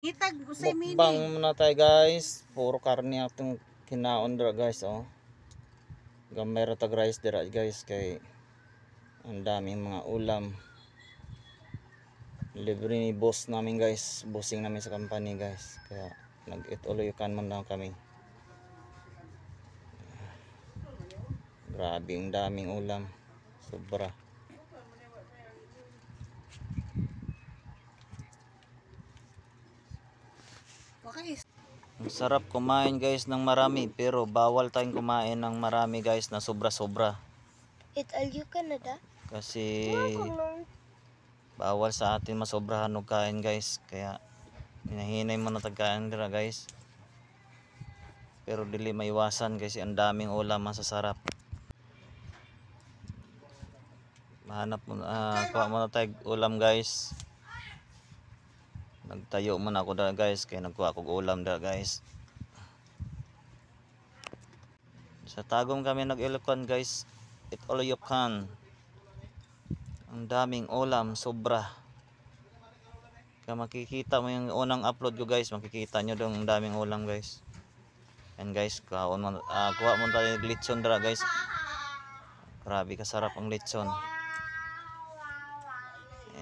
Itag usay mini. Mukbang muna tayo guys. Puro karne atong kinaon dira guys oh. Gamay ra tag rice dira guys kay ang daming mga ulam. Libre ni boss namin guys. Bossing namin sa company guys. Kaya nag-eat all you can muna kami. Grabe ang daming ulam. Sobra. Okay. Ang sarap kumain guys ng marami pero bawal tayong kumain ng marami guys na sobra-sobra. It all you can na da? Kasi bawal sa atin masobrahan og kain guys. Kaya hinahinay mo na tagkain dira guys. Pero dili maiwasan kasi ang daming ulam masasarap. Mahanap mo kuha mo na tayong ulam guys. Nagtayo man ako da guys kaya nagkuha ko ulam da guys. Sa Tagum kami nag-Ilocon guys. Eat all you can. Ang daming ulam, sobra. Kaya makikita mo yung unang upload ko guys, makikita nyo doon ang daming ulam guys. And guys, kuha mo tayo ng lechon dra guys. Grabe kasarap ang lechon.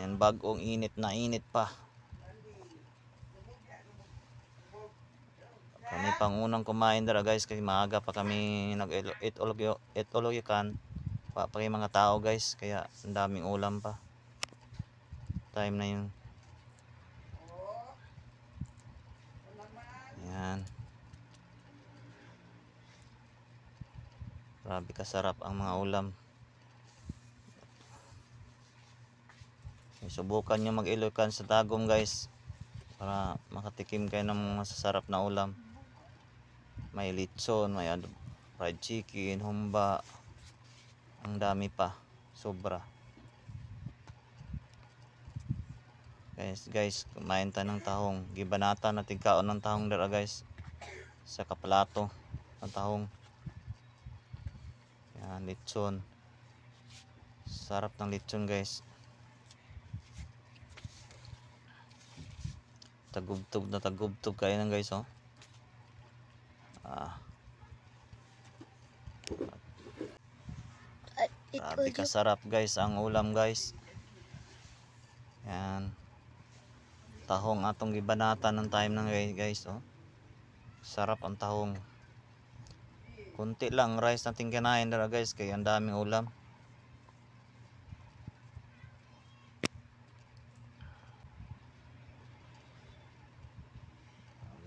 And bagong init na init pa. Kami pang unang kumain dara guys kasi maaga pa kami nag-eat all you can. Pa yung mga tao guys kaya ang daming ulam pa. Time na yun. Ayan. Grabe kasarap ang mga ulam. Subukan nyo mag-Ilocon sa Tagum guys para makatikim kayo ng masasarap na ulam. May lechon, may fried chicken, humba. Ang dami pa, sobra. Guys, kumain tayo ng tahong. Gibanata na tigkaon ng tahong dira guys. Sa kaplato ng tahong. Yan, lechon. Sarap ng lechon guys. Tagubtog kayo ng guys oh. Grabe kasarap guys ang ulam guys. Yan. Tahong atong gibanata ng time ng guys oh. Sarap ang tahong. Kunti lang rice natin kinain dara guys kaya ang daming ulam.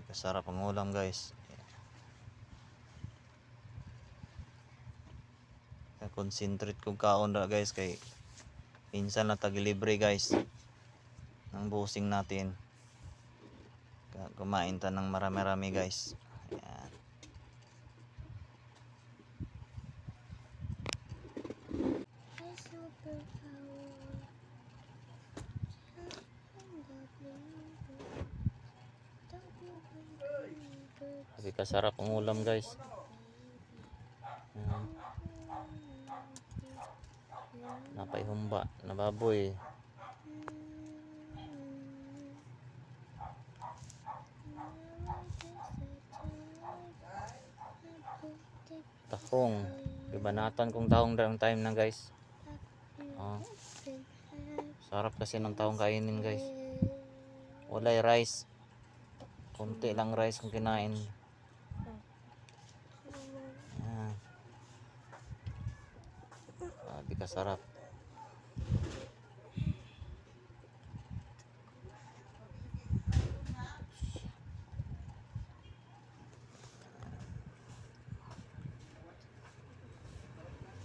Kasarap ang ulam guys. Concentrate kong kaon dara guys kay minsan na tag-libre guys ng busing natin. Kumain ta ng marami-rami guys. Ayan. Sabi kasarap ang ulam guys. Ayan. Napay humba na baboy. Tahong. Ibanatan kong tahong darang time na guys. Sarap kasi ng tahong kainin guys. Walay rice. Kunti lang rice kung kinain. Di kasarap.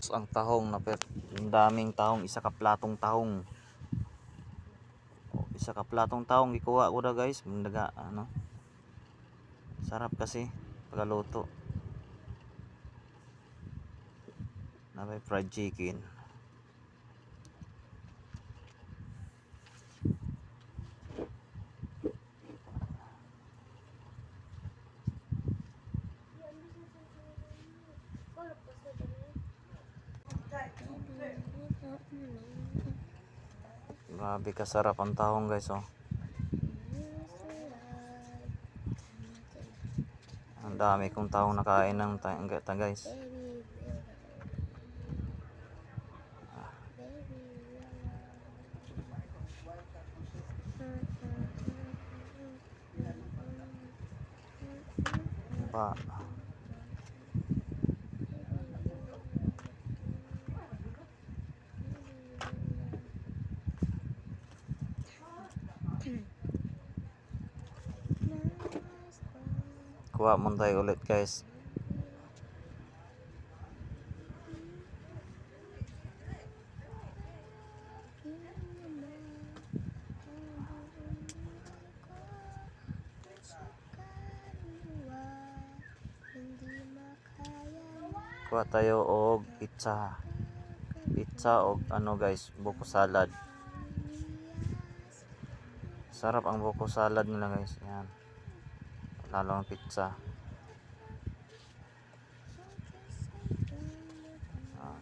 Ang tahong na ang daming tahong, isa ka platong tahong. Isa ka platong tahong gikuha ko da guys, daga ano. Sarap kasi pagluto. Na may fried chicken. Grabe kasarap ang tahong guys oh. Ang dami kong taong nakain ng ta guys. Pa. Kuha mo tayo ulit guys. Kuha tayo og pizza. Pizza og ano guys, buko salad. Sarap ang buko salad nila guys. Yan. Lalo ang pizza. Ah.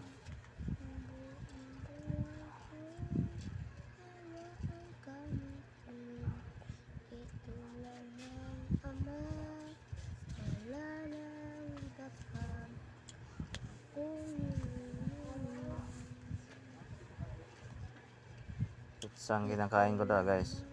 Pizza ang kinakain ko da guys.